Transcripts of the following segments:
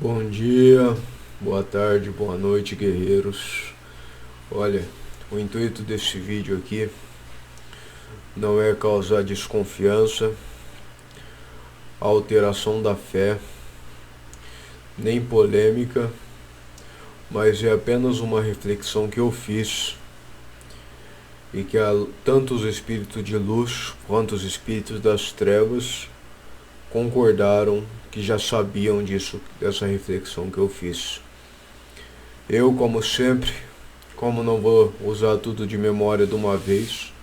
Bom dia, boa tarde, boa noite, guerreiros. Olha, o intuito desse vídeo aqui não é causar desconfiança, alteração da fé, nem polêmica, mas é apenas uma reflexão que eu fiz e que tanto os espíritos de luz quanto os espíritos das trevas concordaram que já sabiam disso, dessa reflexão que eu fiz. Eu, como sempre, como não vou usar tudo de memória de uma vez,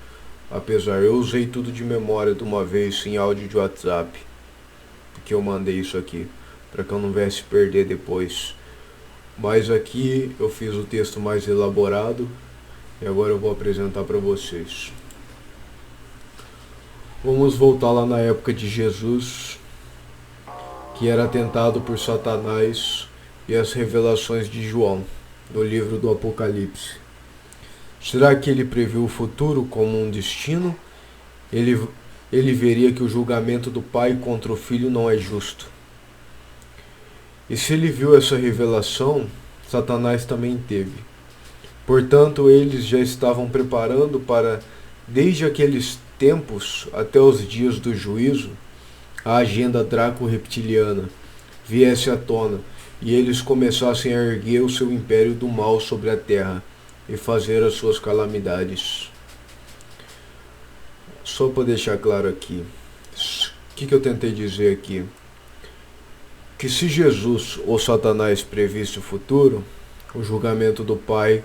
apesar eu usei tudo de memória de uma vez em áudio de WhatsApp, porque eu mandei isso aqui, para que eu não viesse perder depois. Mas aqui eu fiz o texto mais elaborado e agora eu vou apresentar para vocês. Vamos voltar lá na época de Jesus, que era tentado por Satanás, e as revelações de João, no livro do Apocalipse. Será que ele previu o futuro como um destino? Ele veria que o julgamento do pai contra o filho não é justo. E se ele viu essa revelação, Satanás também teve. Portanto, eles já estavam preparando para, desde aqueles tempos até os dias do juízo, a agenda draco-reptiliana viesse à tona e eles começassem a erguer o seu império do mal sobre a terra e fazer as suas calamidades. Só para deixar claro aqui, o que eu tentei dizer aqui? Que se Jesus ou Satanás previsse o futuro, o julgamento do pai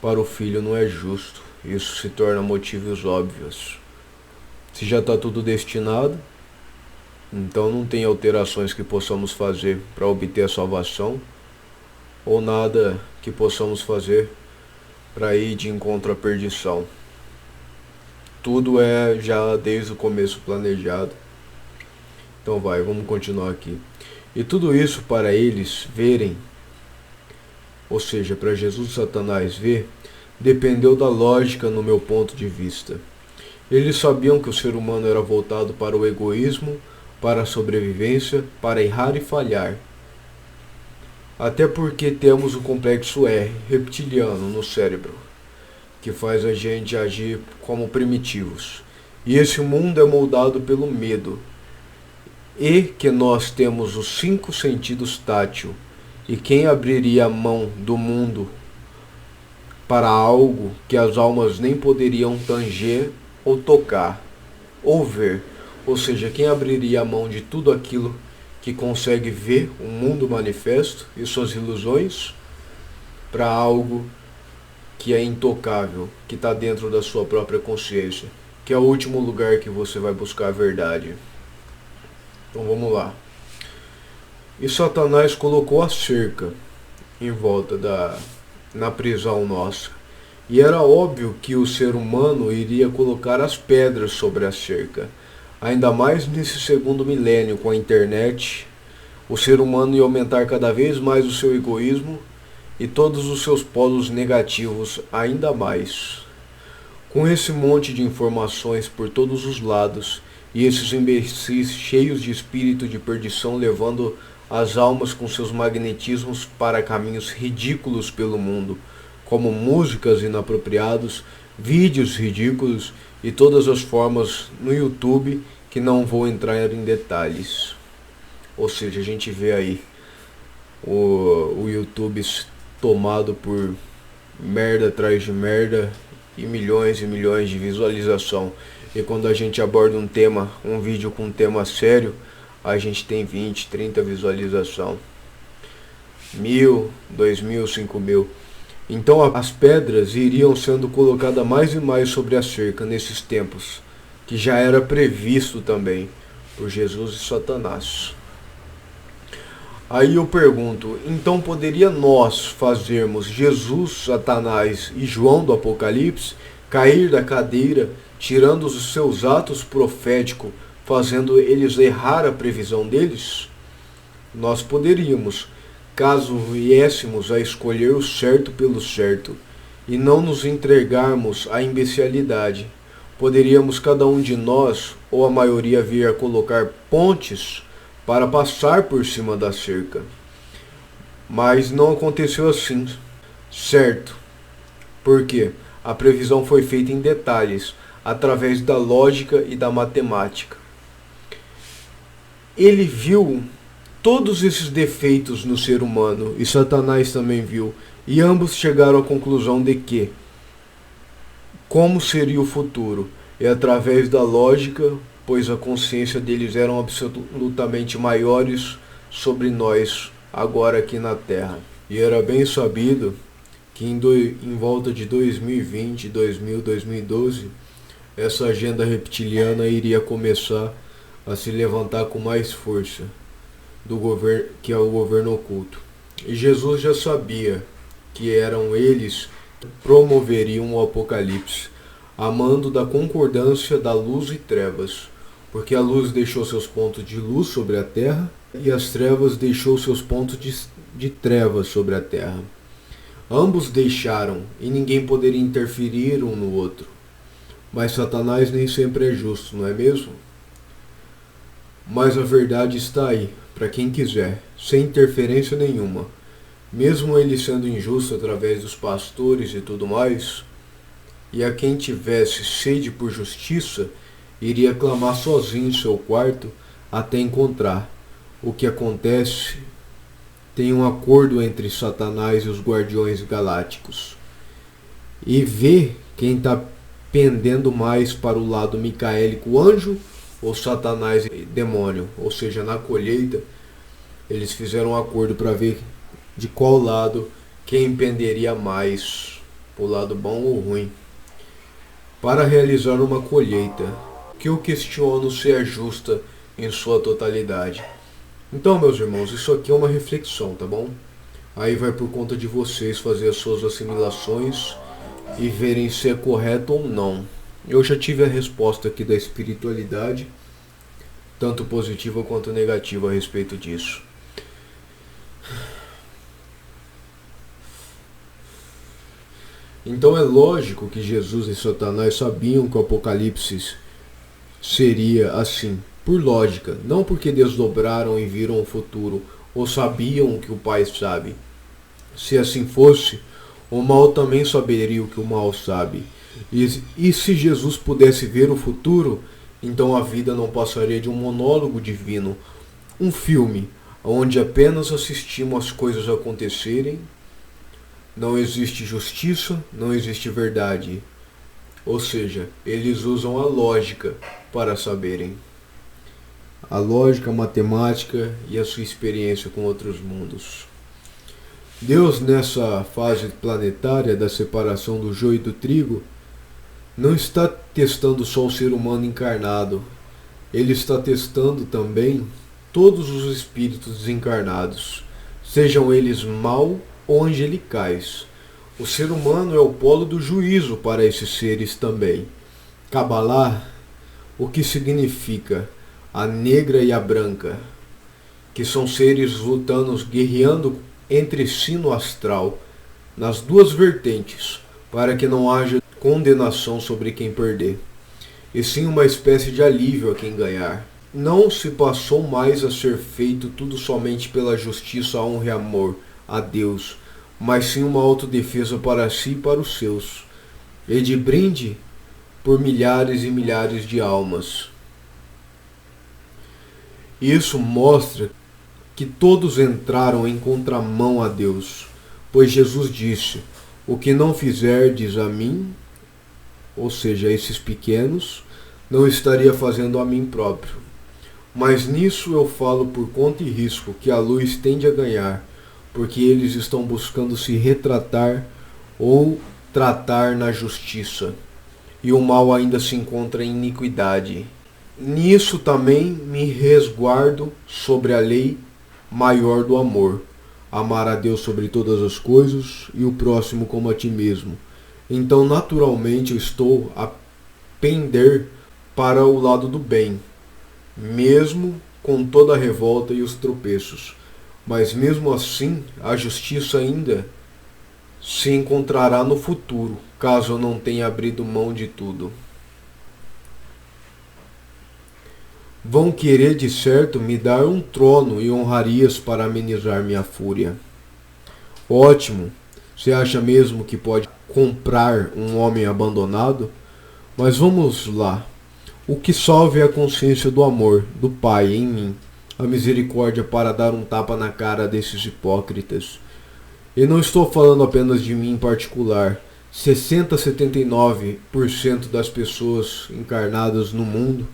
para o filho não é justo. Isso se torna motivos óbvios. Se já está tudo destinado, então não tem alterações que possamos fazer para obter a salvação, ou nada que possamos fazer para ir de encontro à perdição. Tudo é já desde o começo planejado. Então vamos continuar aqui. E tudo isso para eles verem, ou seja, para Jesus e Satanás ver, dependeu da lógica no meu ponto de vista. Eles sabiam que o ser humano era voltado para o egoísmo, para a sobrevivência, para errar e falhar. Até porque temos o complexo R, reptiliano, no cérebro, que faz a gente agir como primitivos. E esse mundo é moldado pelo medo. E que nós temos os 5 sentidos tátil. E quem abriria a mão do mundo para algo que as almas nem poderiam tanger ou tocar, ou ver? Ou seja, quem abriria a mão de tudo aquilo que consegue ver o mundo manifesto e suas ilusões para algo que é intocável, que está dentro da sua própria consciência, que é o último lugar que você vai buscar a verdade. Então vamos lá. E Satanás colocou a cerca em volta na prisão nossa. E era óbvio que o ser humano iria colocar as pedras sobre a cerca. Ainda mais nesse segundo milênio com a internet, o ser humano ia aumentar cada vez mais o seu egoísmo e todos os seus polos negativos ainda mais. Com esse monte de informações por todos os lados e esses imbecis cheios de espírito de perdição levando as almas com seus magnetismos para caminhos ridículos pelo mundo, como músicas inapropriadas, vídeos ridículos e todas as formas no YouTube que não vou entrar em detalhes. Ou seja, a gente vê aí o YouTube tomado por merda atrás de merda e milhões de visualização. E quando a gente aborda um vídeo com um tema sério, a gente tem 20, 30 visualização. 1000, 2000, 5000. Então as pedras iriam sendo colocadas mais e mais sobre a cerca nesses tempos, que já era previsto também por Jesus e Satanás. Aí eu pergunto, então poderia nós fazermos Jesus, Satanás e João do Apocalipse cair da cadeira, tirando os seus atos proféticos, fazendo eles errar a previsão deles? Nós poderíamos, caso viéssemos a escolher o certo pelo certo e não nos entregarmos à imbecilidade. Poderíamos cada um de nós, ou a maioria, vir a colocar pontes para passar por cima da cerca. Mas não aconteceu assim, certo? Por quê? A previsão foi feita em detalhes, através da lógica e da matemática. Ele viu todos esses defeitos no ser humano, e Satanás também viu, e ambos chegaram à conclusão de que como seria o futuro? E através da lógica, pois a consciência deles eram absolutamente maiores sobre nós, agora aqui na Terra. E era bem sabido que em volta de 2020, 2012, essa agenda reptiliana iria começar a se levantar com mais força do governo, que é o governo oculto. E Jesus já sabia que eram eles que promoveriam o apocalipse, amando da concordância da luz e trevas, porque a luz deixou seus pontos de luz sobre a terra e as trevas deixou seus pontos de trevas sobre a terra. Ambos deixaram e ninguém poderia interferir um no outro. Mas Satanás nem sempre é justo, não é mesmo? Mas a verdade está aí, para quem quiser, sem interferência nenhuma. Mesmo ele sendo injusto através dos pastores e tudo mais, e a quem tivesse sede por justiça, iria clamar sozinho em seu quarto até encontrar. O que acontece? Tem um acordo entre Satanás e os guardiões galácticos. E vê quem está pendendo mais para o lado micaélico, anjo, ou Satanás, demônio. Ou seja, na colheita, eles fizeram um acordo para ver de qual lado quem penderia mais, o lado bom ou ruim, para realizar uma colheita que eu questiono se é justa em sua totalidade. Então, meus irmãos, isso aqui é uma reflexão, tá bom? Aí vai por conta de vocês fazer as suas assimilações e verem se é correto ou não. Eu já tive a resposta aqui da espiritualidade, tanto positiva quanto negativa a respeito disso. Então é lógico que Jesus e Satanás sabiam que o Apocalipse seria assim, por lógica, não porque desdobraram e viram o futuro, ou sabiam o que o Pai sabe. Se assim fosse, o mal também saberia o que o mal sabe. E se Jesus pudesse ver o futuro, então a vida não passaria de um monólogo divino, um filme, onde apenas assistimos as coisas acontecerem. Não existe justiça, não existe verdade. Ou seja, eles usam a lógica para saberem. A lógica, a matemática e a sua experiência com outros mundos. Deus, nessa fase planetária da separação do joio e do trigo, não está testando só o ser humano encarnado. Ele está testando também todos os espíritos desencarnados, sejam eles mal ou angelicais. O ser humano é o polo do juízo para esses seres também. Kabbalah, o que significa a negra e a branca, que são seres lutando, guerreando entre si no astral, nas duas vertentes, para que não haja condenação sobre quem perder, e sim uma espécie de alívio a quem ganhar. Não se passou mais a ser feito tudo somente pela justiça, honra e amor a Deus, mas sim uma autodefesa para si e para os seus, e de brinde por milhares e milhares de almas. Isso mostra que todos entraram em contramão a Deus, pois Jesus disse: o que não fizerdes a mim, ou seja, a esses pequenos, não estaria fazendo a mim próprio. Mas nisso eu falo por conta e risco que a luz tende a ganhar, porque eles estão buscando se retratar ou tratar na justiça, e o mal ainda se encontra em iniquidade. Nisso também me resguardo sobre a lei maior do amor, amar a Deus sobre todas as coisas e o próximo como a ti mesmo. Então naturalmente eu estou a pender para o lado do bem, mesmo com toda a revolta e os tropeços. Mas mesmo assim, a justiça ainda se encontrará no futuro, caso eu não tenha abrido mão de tudo. Vão querer de certo me dar um trono e honrarias para amenizar minha fúria. Ótimo. Você acha mesmo que pode comprar um homem abandonado? Mas vamos lá. O que salve é a consciência do amor do Pai em mim, a misericórdia para dar um tapa na cara desses hipócritas. E não estou falando apenas de mim em particular. 79% das pessoas encarnadas no mundo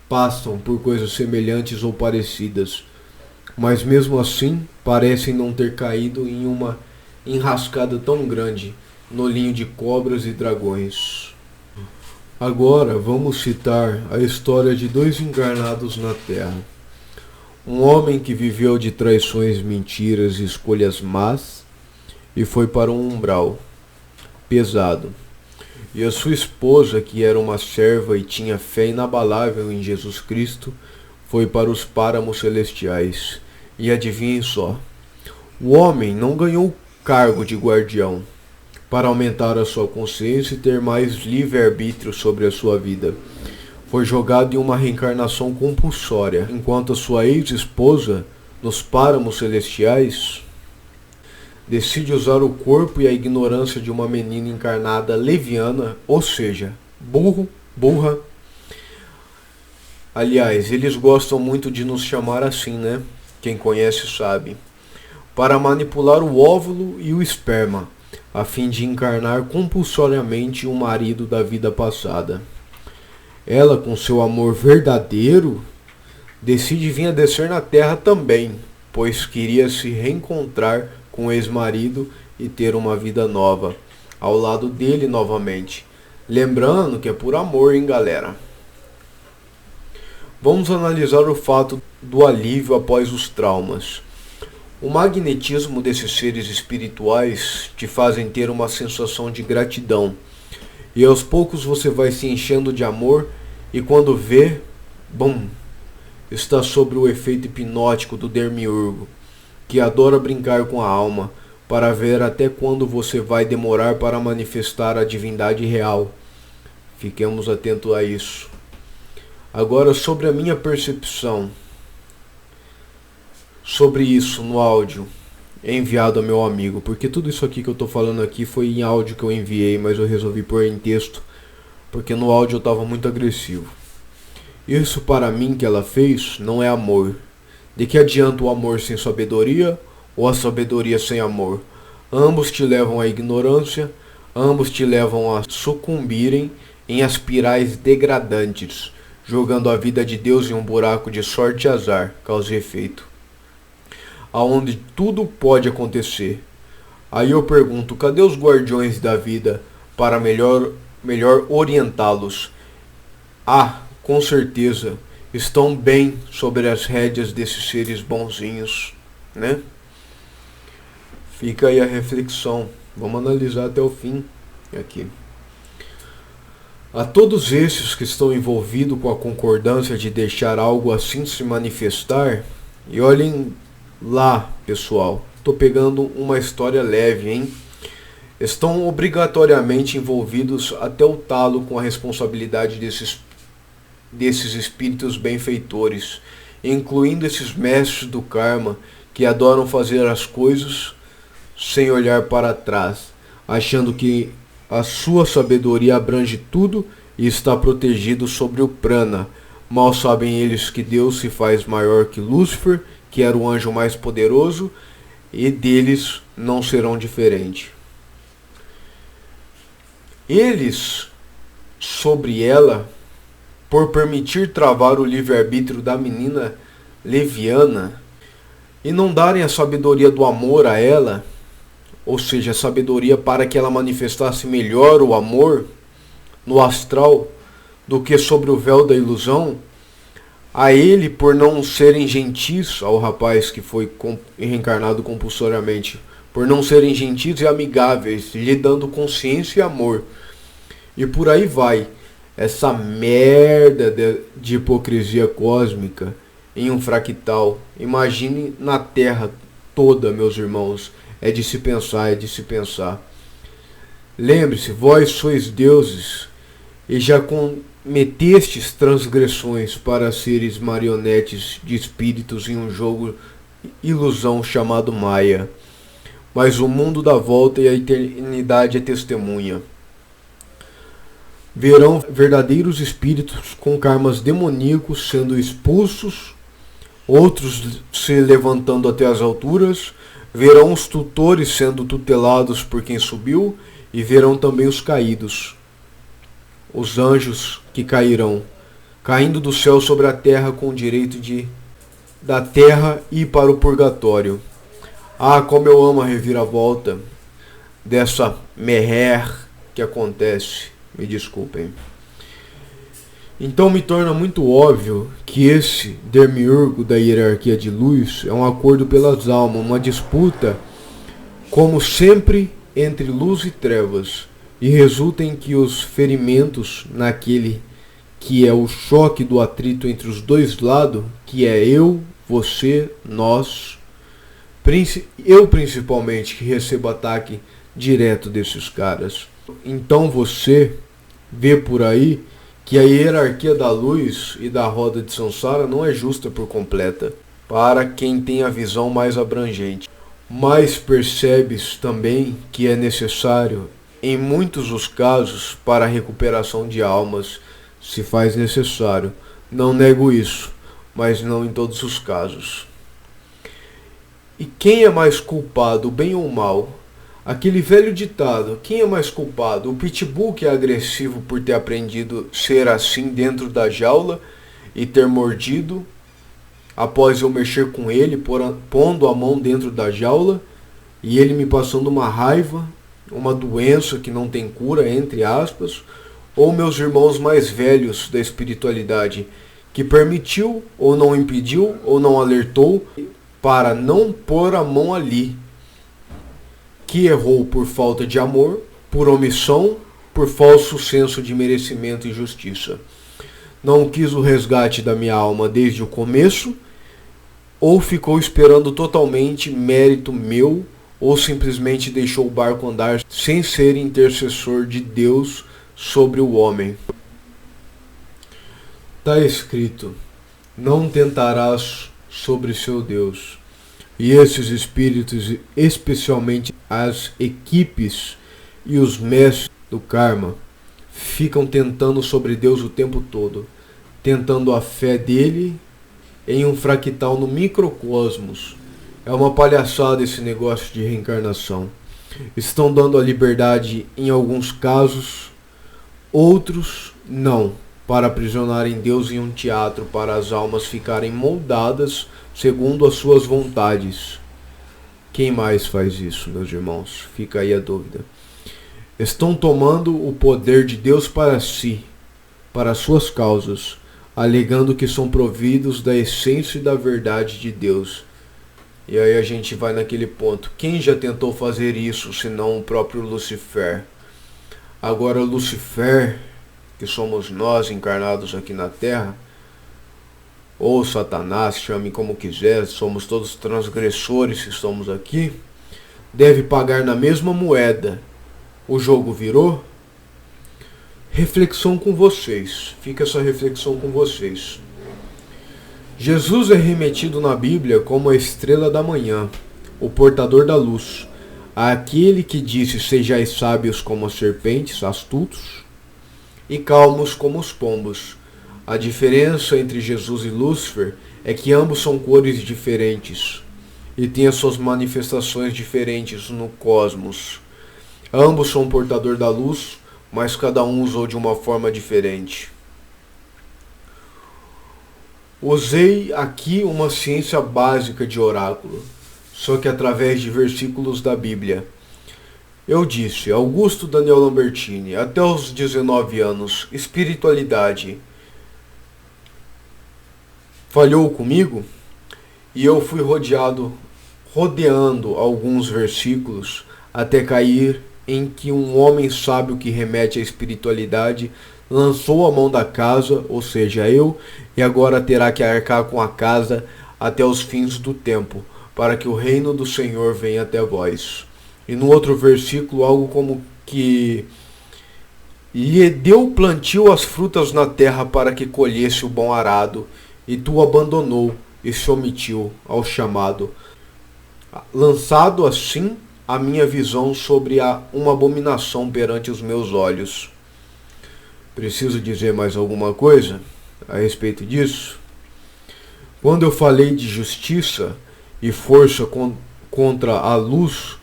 passam por coisas semelhantes ou parecidas, mas mesmo assim parecem não ter caído em uma enrascada tão grande no ninho de cobras e dragões. Agora vamos citar a história de dois encarnados na Terra. Um homem que viveu de traições, mentiras e escolhas más e foi para um umbral pesado. E a sua esposa, que era uma serva e tinha fé inabalável em Jesus Cristo, foi para os páramos celestiais. E adivinhem só, o homem não ganhou o cargo de guardião para aumentar a sua consciência e ter mais livre-arbítrio sobre a sua vida. Foi jogado em uma reencarnação compulsória, enquanto a sua ex-esposa, nos páramos celestiais, decide usar o corpo e a ignorância de uma menina encarnada leviana, ou seja, burra. Aliás, eles gostam muito de nos chamar assim, né? Quem conhece sabe. Para manipular o óvulo e o esperma, a fim de encarnar compulsoriamente o marido da vida passada. Ela, com seu amor verdadeiro, decide vir a descer na terra também, pois queria se reencontrar com o ex-marido e ter uma vida nova, ao lado dele novamente. Lembrando que é por amor, hein, galera? Vamos analisar o fato do alívio após os traumas. O magnetismo desses seres espirituais te fazem ter uma sensação de gratidão. E aos poucos você vai se enchendo de amor e quando vê, bum, está sob o efeito hipnótico do demiurgo, que adora brincar com a alma, para ver até quando você vai demorar para manifestar a divindade real. Fiquemos atentos a isso. Agora, sobre a minha percepção sobre isso no áudio enviado ao meu amigo, porque tudo isso aqui que eu estou falando aqui foi em áudio que eu enviei, mas eu resolvi pôr em texto, porque no áudio eu estava muito agressivo. Isso para mim que ela fez não é amor. De que adianta o amor sem sabedoria ou a sabedoria sem amor? Ambos te levam à ignorância, ambos te levam a sucumbirem em espirais degradantes, jogando a vida de Deus em um buraco de sorte e azar, causa e efeito, aonde tudo pode acontecer. Aí eu pergunto, cadê os guardiões da vida para melhor orientá-los? Com certeza, estão bem sobre as rédeas desses seres bonzinhos, né? Fica aí a reflexão. Vamos analisar até o fim aqui. A todos esses que estão envolvidos com a concordância de deixar algo assim se manifestar, e olhem lá, pessoal, estou pegando uma história leve, hein? Estão obrigatoriamente envolvidos até o talo com a responsabilidade desses espíritos benfeitores, incluindo esses mestres do karma que adoram fazer as coisas sem olhar para trás, achando que a sua sabedoria abrange tudo e está protegido sobre o prana. Mal sabem eles que Deus se faz maior que Lúcifer, que era o anjo mais poderoso, e deles não serão diferente. Eles, sobre ela, por permitir travar o livre-arbítrio da menina leviana e não darem a sabedoria do amor a ela, ou seja, a sabedoria para que ela manifestasse melhor o amor no astral do que sobre o véu da ilusão, a ele, por não serem gentis, ao rapaz que foi reencarnado compulsoriamente, por não serem gentis e amigáveis, lhe dando consciência e amor. E por aí vai, essa merda de hipocrisia cósmica em um fractal. Imagine na Terra toda, meus irmãos. É de se pensar, é de se pensar. Lembre-se, vós sois deuses e já cometestes transgressões para seres marionetes de espíritos em um jogo ilusão chamado Maia. mas o mundo dá volta e a eternidade é testemunha. Verão verdadeiros espíritos com karmas demoníacos sendo expulsos, outros se levantando até as alturas, verão os tutores sendo tutelados por quem subiu, e verão também os caídos, os anjos que cairão, caindo do céu sobre a terra com o direito de da terra ir para o purgatório. Ah, como eu amo a reviravolta dessa merrer que acontece. Me desculpem. Então me torna muito óbvio que esse demiurgo da hierarquia de luz é um acordo pelas almas, uma disputa, como sempre, entre luz e trevas, e resulta em que os ferimentos naquele que é o choque do atrito entre os dois lados, que é eu, você, nós, eu principalmente, que recebo ataque direto desses caras. Então você vê por aí que a hierarquia da luz e da roda de Sansara não é justa por completa para quem tem a visão mais abrangente. Mas percebes também que é necessário, em muitos dos casos, para a recuperação de almas, se faz necessário. Não nego isso, mas não em todos os casos. E quem é mais culpado, bem ou mal? Aquele velho ditado, quem é mais culpado? O pitbull, que é agressivo por ter aprendido a ser assim dentro da jaula e ter mordido após eu mexer com ele, pondo a mão dentro da jaula e ele me passando uma raiva, uma doença que não tem cura, entre aspas, ou meus irmãos mais velhos da espiritualidade, que permitiu ou não impediu ou não alertou para não pôr a mão ali, que errou por falta de amor, por omissão, por falso senso de merecimento e justiça. Não quis o resgate da minha alma desde o começo, ou ficou esperando totalmente mérito meu, ou simplesmente deixou o barco andar sem ser intercessor de Deus sobre o homem. Está escrito: não tentarás sobre seu Deus. E esses espíritos, especialmente as equipes e os mestres do karma, ficam tentando sobre Deus o tempo todo, tentando a fé dele em um fractal no microcosmos. É uma palhaçada esse negócio de reencarnação. Estão dando a liberdade em alguns casos, outros não, para aprisionarem Deus em um teatro para as almas ficarem moldadas segundo as suas vontades. Quem mais faz isso, meus irmãos? Fica aí a dúvida. Estão tomando o poder de Deus para si, para suas causas, alegando que são providos da essência e da verdade de Deus. E aí a gente vai naquele ponto. Quem já tentou fazer isso, senão o próprio Lucifer? Agora Lucifer, que somos nós encarnados aqui na Terra, ou Satanás, chame como quiser, somos todos transgressores que estamos aqui, deve pagar na mesma moeda. O jogo virou? Reflexão com vocês. Fica essa reflexão com vocês. Jesus é remetido na Bíblia como a estrela da manhã, o portador da luz, aquele que disse: sejais sábios como as serpentes, astutos, e calmos como os pombos. A diferença entre Jesus e Lúcifer é que ambos são cores diferentes e têm as suas manifestações diferentes no cosmos. Ambos são portador da luz, mas cada um usou de uma forma diferente. Usei aqui uma ciência básica de oráculo, só que através de versículos da Bíblia. Eu disse: Augusto Daniel Lambertini, até os 19 anos, espiritualidade falhou comigo, e eu fui rodeando alguns versículos até cair em que um homem sábio que remete à espiritualidade lançou a mão da casa, ou seja, eu, e agora terá que arcar com a casa até os fins do tempo, para que o reino do Senhor venha até vós. E no outro versículo, algo como que lhe deu plantio as frutas na terra para que colhesse o bom arado, e tu abandonou e se omitiu ao chamado. Lançado assim a minha visão sobre uma abominação perante os meus olhos. Preciso dizer mais alguma coisa a respeito disso? Quando eu falei de justiça e força contra a luz,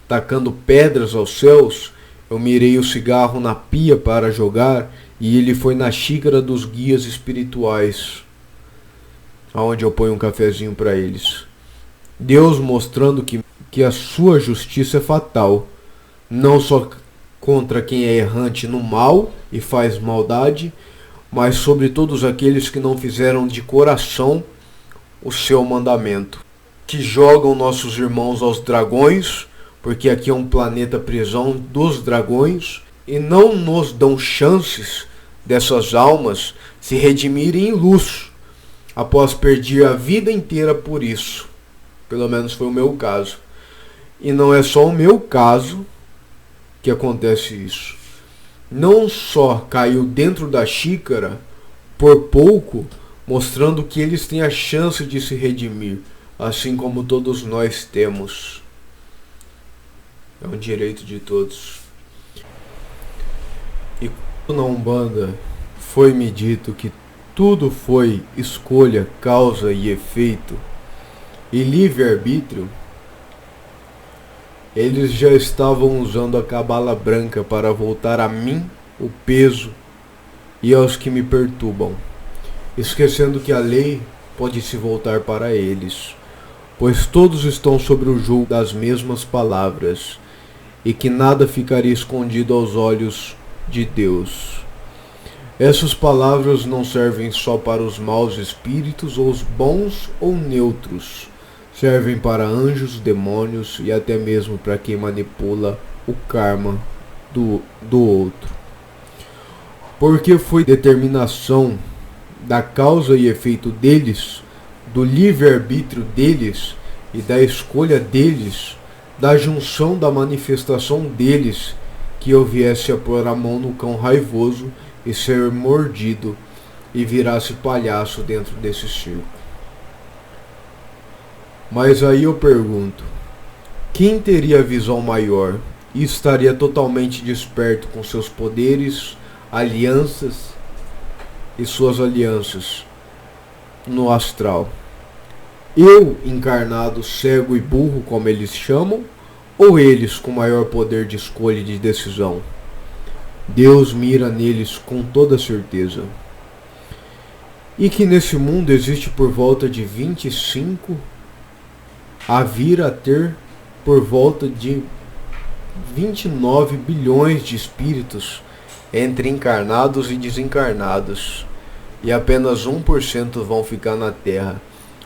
tacando pedras aos céus, eu mirei o cigarro na pia para jogar e ele foi na xícara dos guias espirituais, aonde eu ponho um cafezinho para eles. Deus mostrando que a sua justiça é fatal, não só contra quem é errante no mal e faz maldade, mas sobre todos aqueles que não fizeram de coração o seu mandamento, que jogam nossos irmãos aos dragões, porque aqui é um planeta prisão dos dragões, e não nos dão chances dessas almas se redimirem em luz, após perder a vida inteira por isso. Pelo menos foi o meu caso. E não é só o meu caso que acontece isso. Não só caiu dentro da xícara por pouco, mostrando que eles têm a chance de se redimir, assim como todos nós temos. É um direito de todos. E quando na Umbanda foi-me dito que tudo foi escolha, causa e efeito e livre-arbítrio, eles já estavam usando a cabala branca para voltar a mim o peso e aos que me perturbam, esquecendo que a lei pode se voltar para eles, pois todos estão sobre o julgo das mesmas palavras, e que nada ficaria escondido aos olhos de Deus. Essas palavras não servem só para os maus espíritos, ou os bons ou neutros. Servem para anjos, demônios e até mesmo para quem manipula o karma do outro. Porque foi determinação da causa e efeito deles, do livre-arbítrio deles e da escolha deles, da junção da manifestação deles, que eu viesse a pôr a mão no cão raivoso e ser mordido e virasse palhaço dentro desse circo. Mas aí eu pergunto, quem teria a visão maior e estaria totalmente desperto com seus poderes, alianças e suas alianças no astral? Eu, encarnado, cego e burro, como eles chamam, ou eles com maior poder de escolha e de decisão? Deus mira neles com toda certeza. E que nesse mundo existe por volta de 25 a vir a ter por volta de 29 bilhões de espíritos entre encarnados e desencarnados, e apenas 1% vão ficar na Terra.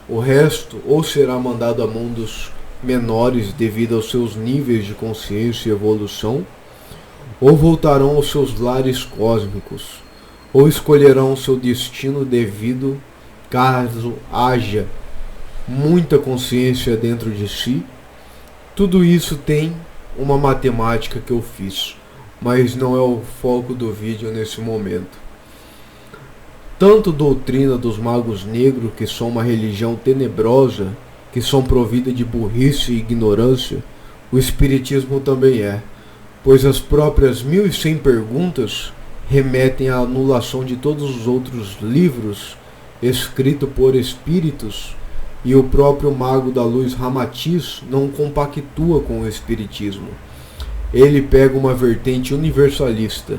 O resto ou será mandado a mundos menores devido aos seus níveis de consciência e evolução, ou voltarão aos seus lares cósmicos, ou escolherão seu destino devido caso haja muita consciência dentro de si. Tudo isso tem uma matemática que eu fiz, mas não é o foco do vídeo nesse momento. Tanto doutrina dos magos negros, que são uma religião tenebrosa, que são provida de burrice e ignorância, o espiritismo também é, pois as próprias 1100 perguntas remetem à anulação de todos os outros livros escritos por espíritos, e o próprio mago da luz Ramatiz não compactua com o espiritismo. Ele pega uma vertente universalista,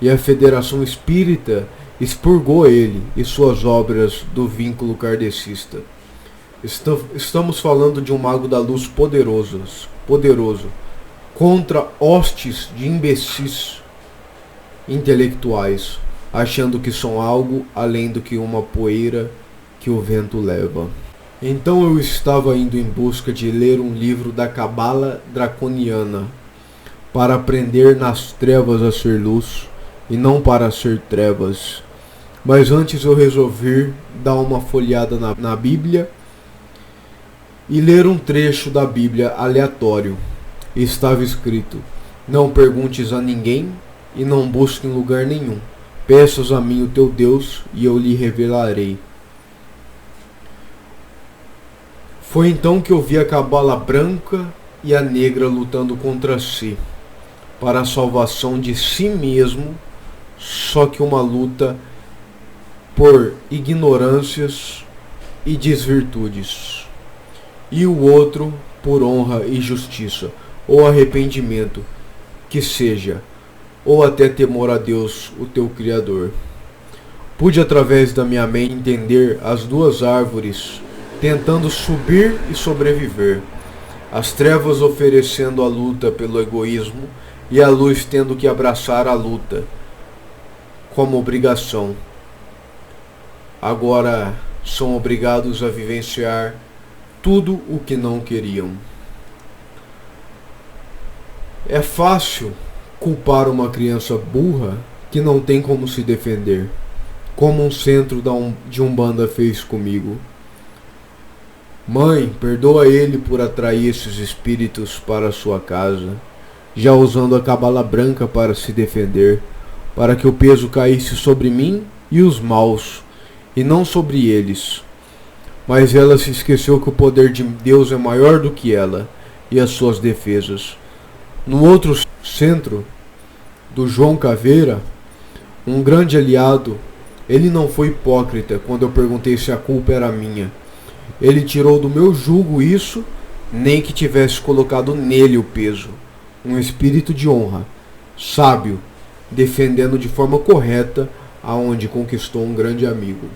e a Federação Espírita expurgou ele e suas obras do vínculo kardecista. Estamos falando de um mago da luz poderoso, contra hostes de imbecis intelectuais, achando que são algo além do que uma poeira que o vento leva. Então eu estava indo em busca de ler um livro da Cabala Draconiana, para aprender nas trevas a ser luz, e não para ser trevas. Mas antes eu resolvi dar uma folheada na Bíblia e ler um trecho da Bíblia aleatório. Estava escrito: não perguntes a ninguém e não busque em lugar nenhum. Peças a mim o teu Deus e eu lhe revelarei. Foi então que eu vi a cabala branca e a negra lutando contra si, para a salvação de si mesmo, só que uma luta por ignorâncias e desvirtudes, e o outro por honra e justiça, ou arrependimento, que seja, ou até temor a Deus, o teu Criador. Pude através da minha mente entender as duas árvores, tentando subir e sobreviver, as trevas oferecendo a luta pelo egoísmo e a luz tendo que abraçar a luta como obrigação. Agora são obrigados a vivenciar tudo o que não queriam. É fácil culpar uma criança burra que não tem como se defender, como um centro de Umbanda fez comigo. Mãe, perdoa ele por atrair esses espíritos para sua casa, já usando a cabala branca para se defender, para que o peso caísse sobre mim e os maus, e não sobre eles. Mas ela se esqueceu que o poder de Deus é maior do que ela e as suas defesas. No outro centro, do João Caveira, um grande aliado, ele não foi hipócrita quando eu perguntei se a culpa era minha. Ele tirou do meu jugo isso, nem que tivesse colocado nele o peso. Um espírito de honra, sábio, defendendo de forma correta aonde conquistou um grande amigo.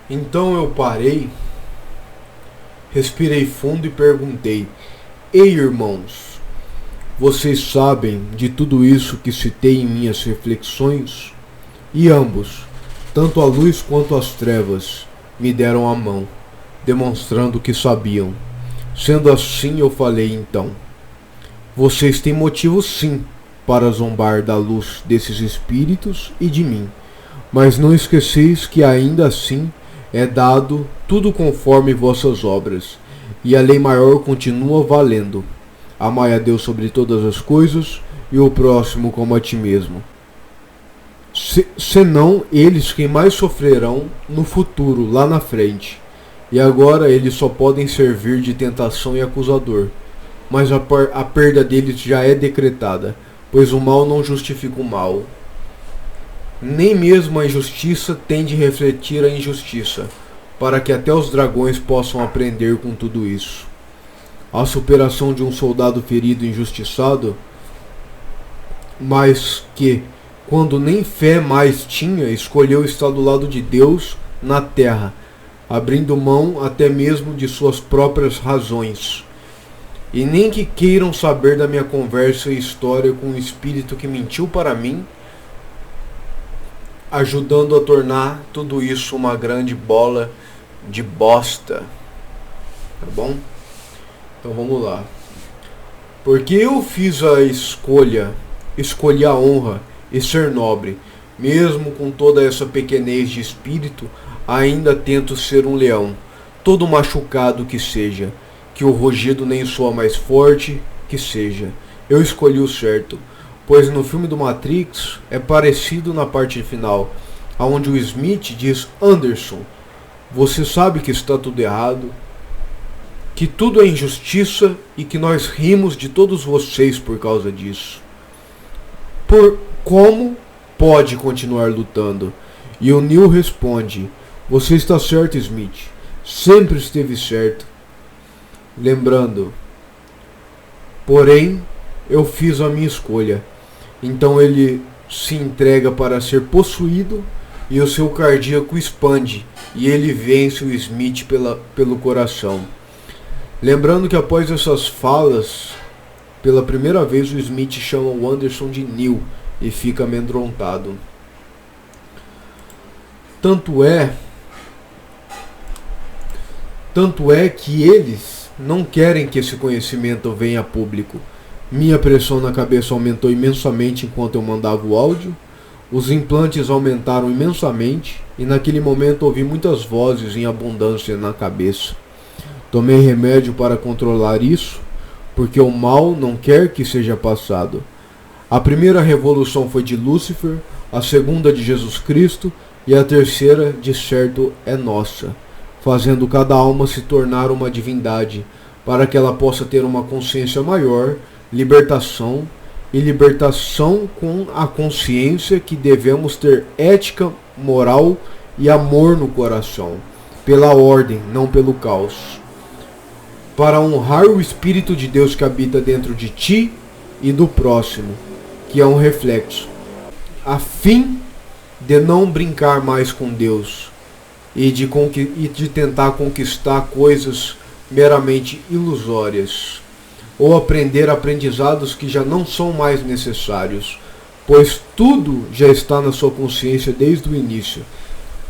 Então eu parei, respirei fundo e perguntei: ei, irmãos, vocês sabem de tudo isso que citei em minhas reflexões? E ambos, tanto a luz quanto as trevas, me deram a mão, demonstrando que sabiam. Sendo assim, eu falei então: vocês têm motivo sim para zombar da luz desses espíritos e de mim, mas não esqueceis que ainda assim é dado tudo conforme vossas obras, e a lei maior continua valendo. Amai a Deus sobre todas as coisas e o próximo como a ti mesmo. Senão eles quem mais sofrerão no futuro, lá na frente. E agora eles só podem servir de tentação e acusador, mas a perda deles já é decretada, pois o mal não justifica o mal. Nem mesmo a injustiça tem de refletir a injustiça, para que até os dragões possam aprender com tudo isso. A superação de um soldado ferido e injustiçado, mas que, quando nem fé mais tinha, escolheu estar do lado de Deus na terra, abrindo mão até mesmo de suas próprias razões. E nem que queiram saber da minha conversa e história com o espírito que mentiu para mim, ajudando a tornar tudo isso uma grande bola de bosta. Tá bom? Então vamos lá. Porque eu fiz a escolhi a honra e ser nobre, mesmo com toda essa pequenez de espírito, ainda tento ser um leão, todo machucado que seja, que o rugido nem soa mais forte que seja. Eu escolhi o certo, pois no filme do Matrix é parecido na parte final, onde o Smith diz: Anderson, você sabe que está tudo errado, que tudo é injustiça e que nós rimos de todos vocês por causa disso. Por como pode continuar lutando? E o Neo responde: você está certo, Smith, sempre esteve certo. Lembrando, porém, eu fiz a minha escolha. Então ele se entrega para ser possuído e o seu cardíaco expande e ele vence o Smith pelo coração. Lembrando que após essas falas, pela primeira vez o Smith chama o Anderson de Neo e fica amedrontado. Tanto é que eles não querem que esse conhecimento venha a público. Minha pressão na cabeça aumentou imensamente enquanto eu mandava o áudio. Os implantes aumentaram imensamente e naquele momento ouvi muitas vozes em abundância na cabeça. Tomei remédio para controlar isso, porque o mal não quer que seja passado. A primeira revolução foi de Lúcifer, a segunda de Jesus Cristo e a terceira, de certo, é nossa, fazendo cada alma se tornar uma divindade, para que ela possa ter uma consciência maior, libertação e libertação com a consciência que devemos ter ética, moral e amor no coração, pela ordem, não pelo caos, para honrar o Espírito de Deus que habita dentro de ti e do próximo, que é um reflexo, a fim de não brincar mais com Deus e de tentar conquistar coisas meramente ilusórias, ou aprender aprendizados que já não são mais necessários, pois tudo já está na sua consciência desde o início.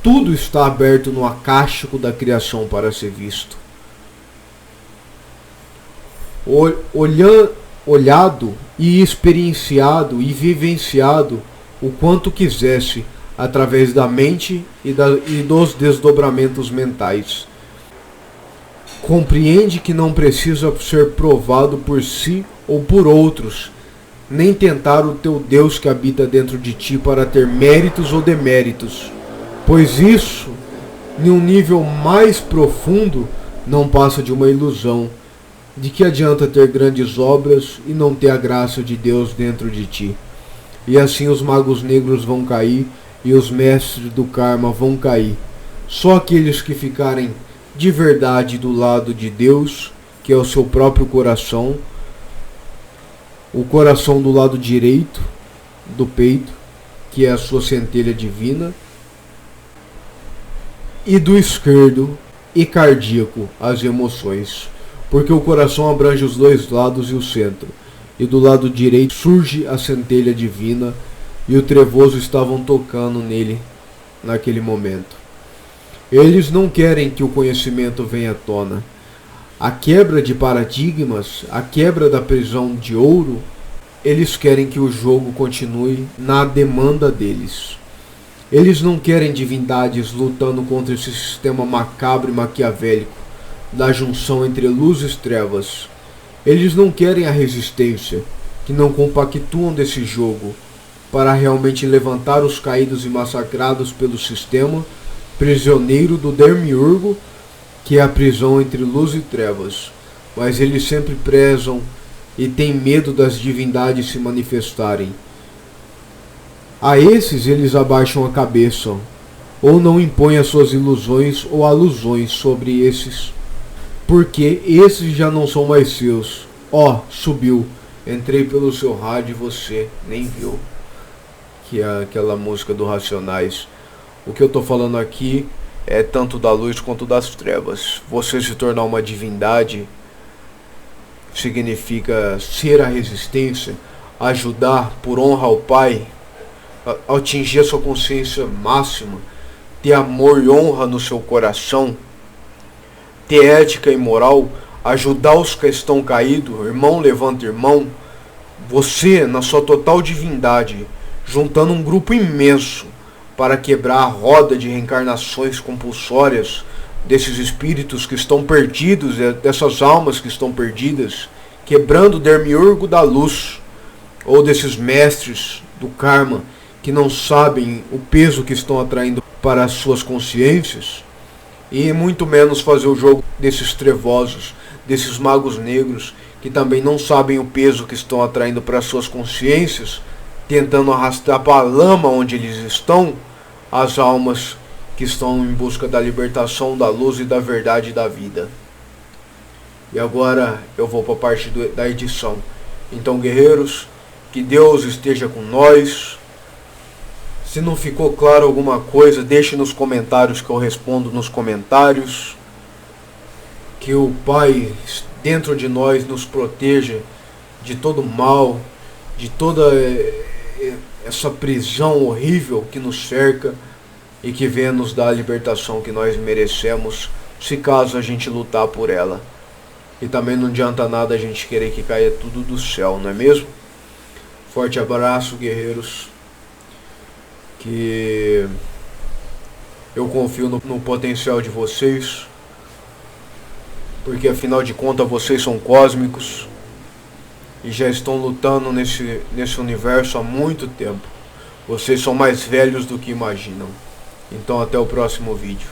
Tudo está aberto no acástico da criação para ser visto. Olhado e experienciado e vivenciado o quanto quisesse através da mente e dos desdobramentos mentais. Compreende que não precisa ser provado por si ou por outros, nem tentar o teu Deus que habita dentro de ti para ter méritos ou deméritos, pois isso, em um nível mais profundo, não passa de uma ilusão. De que adianta ter grandes obras e não ter a graça de Deus dentro de ti? E assim os magos negros vão cair e os mestres do karma vão cair. Só aqueles que ficarem de verdade do lado de Deus, que é o seu próprio coração, o coração do lado direito do peito, que é a sua centelha divina, e do esquerdo e cardíaco, as emoções, porque o coração abrange os dois lados e o centro, e do lado direito surge a centelha divina, e o trevoso estavam tocando nele naquele momento. Eles não querem que o conhecimento venha à tona. A quebra de paradigmas, a quebra da prisão de ouro, eles querem que o jogo continue na demanda deles. Eles não querem divindades lutando contra esse sistema macabro e maquiavélico da junção entre luz e trevas. Eles não querem a resistência, que não compactuam desse jogo, para realmente levantar os caídos e massacrados pelo sistema, prisioneiro do Demiurgo, que é a prisão entre luz e trevas. Mas eles sempre prezam e têm medo das divindades se manifestarem. A esses eles abaixam a cabeça, ou não impõem as suas ilusões ou alusões sobre esses, porque esses já não são mais seus. Subiu, entrei pelo seu rádio e você nem viu, que é aquela música do Racionais. O que eu estou falando aqui é tanto da luz quanto das trevas. Você se tornar uma divindade significa ser a resistência, ajudar por honra ao Pai, atingir a sua consciência máxima, ter amor e honra no seu coração, ter ética e moral, ajudar os que estão caídos, irmão levanta irmão. Você, na sua total divindade, juntando um grupo imenso para quebrar a roda de reencarnações compulsórias desses espíritos que estão perdidos, dessas almas que estão perdidas, quebrando o Demiurgo da luz, ou desses mestres do karma que não sabem o peso que estão atraindo para as suas consciências, e muito menos fazer o jogo desses trevosos, desses magos negros que também não sabem o peso que estão atraindo para as suas consciências, tentando arrastar para a lama onde eles estão as almas que estão em busca da libertação, da luz e da verdade da vida. E agora eu vou para a parte da edição. Então, guerreiros, que Deus esteja com nós. Se não ficou claro alguma coisa, deixe nos comentários que eu respondo nos comentários. Que o Pai dentro de nós nos proteja de todo mal, de toda essa prisão horrível que nos cerca, e que venha nos dar a libertação que nós merecemos, se caso a gente lutar por ela. E também não adianta nada a gente querer que caia tudo do céu, não é mesmo? Forte abraço, guerreiros. Que eu confio no potencial de vocês, porque afinal de contas vocês são cósmicos e já estão lutando nesse universo há muito tempo. Vocês são mais velhos do que imaginam. Então até o próximo vídeo.